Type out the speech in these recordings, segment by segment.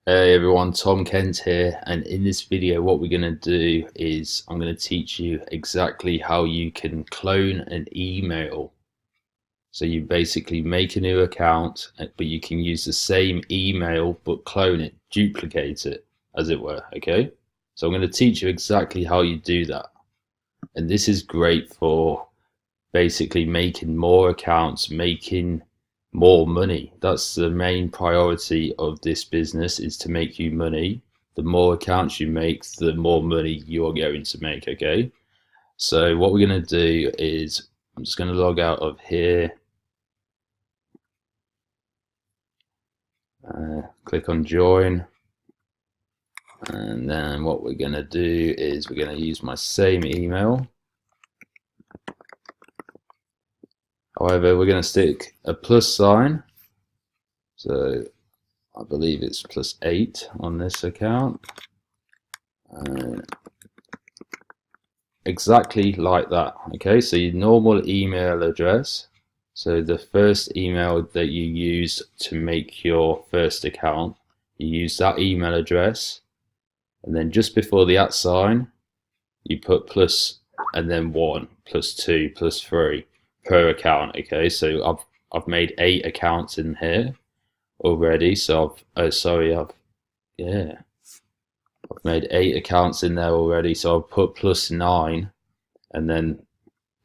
Hey everyone, Tom Kent here, and in this video what we're going to do is I'm going to teach you exactly how you can clone an email. So you basically make a new account, but you can use the same email but clone it, duplicate it, as it were, okay? So I'm going to teach you exactly how you do that. And this is great for basically making more accounts, making more money. That's the main priority of this business, is to make you money. The more accounts you make, the more money you're going to make, okay? So what we're going to do is I'm just going to log out of here, click on join, and then what we're going to do is we're going to use my same email. However, we're going to stick a plus sign, so I believe it's +8 on this account. Exactly like that. Okay, so your normal email address, so the first email that you use to make your first account, you use that email address, and then just before the @ sign you put plus and then 1 +2 +3 per account. Okay, so I've made 8 accounts in here already, so I've made 8 accounts in there already, so I'll put +9, and then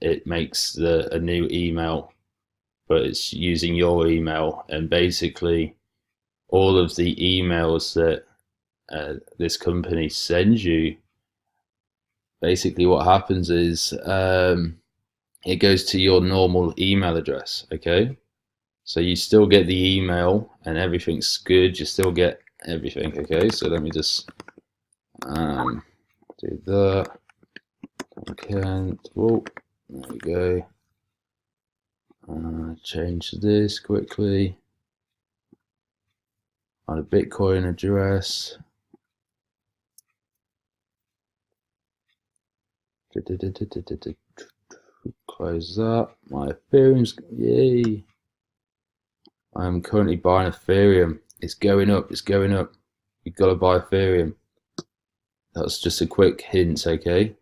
it makes a new email, but it's using your email. And basically all of the emails that this company sends you, basically what happens is it goes to your normal email address, okay? So you still get the email and everything's good, you still get everything, okay? So let me just do that. Okay, whoa, there we go. Change this quickly. On a Bitcoin address. Close that. My Ethereum's, yay. I'm currently buying Ethereum. It's going up, it's going up. You've got to buy Ethereum. That's just a quick hint, okay?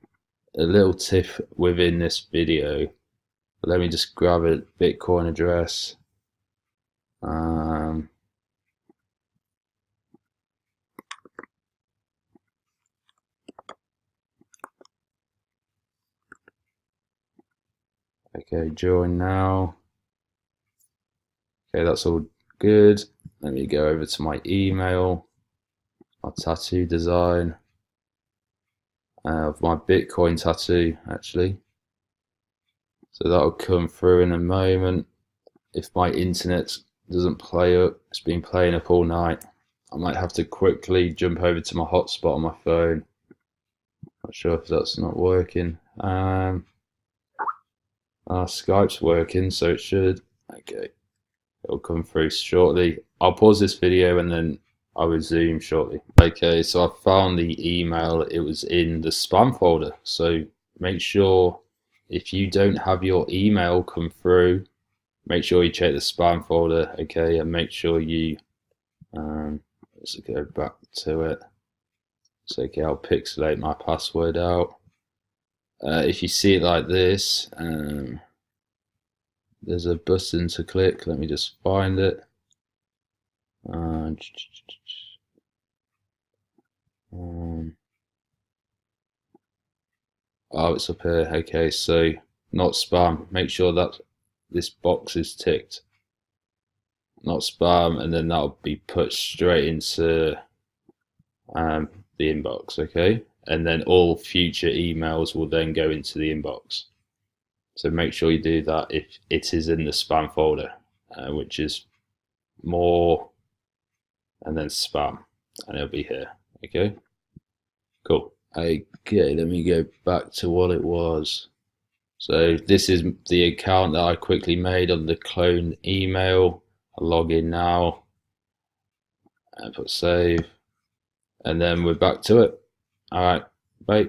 A little tip within this video. But let me just grab a Bitcoin address. Okay, join now. Okay, that's all good. Let me go over to my email, my tattoo design of my Bitcoin tattoo, actually. So that'll come through in a moment. If my internet doesn't play up, it's been playing up all night, I might have to quickly jump over to my hotspot on my phone. Not sure if that's not working. Skype's working, so it should. Okay, it'll come through shortly. I'll pause this video and then I'll resume shortly. Okay, so I found the email. It was in the spam folder, so make sure if you don't have your email come through, make sure you check the spam folder, okay? And make sure you let's go back to it. It's okay, I'll pixelate my password out. If you see it like this, there's a button to click. Let me just find it. Oh, it's up here. Okay, so not spam. Make sure that this box is ticked. Not spam, and then that'll be put straight into the inbox, okay? And then all future emails will then go into the inbox. So make sure you do that if it is in the spam folder, which is more and then spam, and it'll be here, okay? Cool. Okay, let me go back to what it was. So this is the account that I quickly made on the clone email. I'll log in now and put save, and then we're back to it. All right, bye.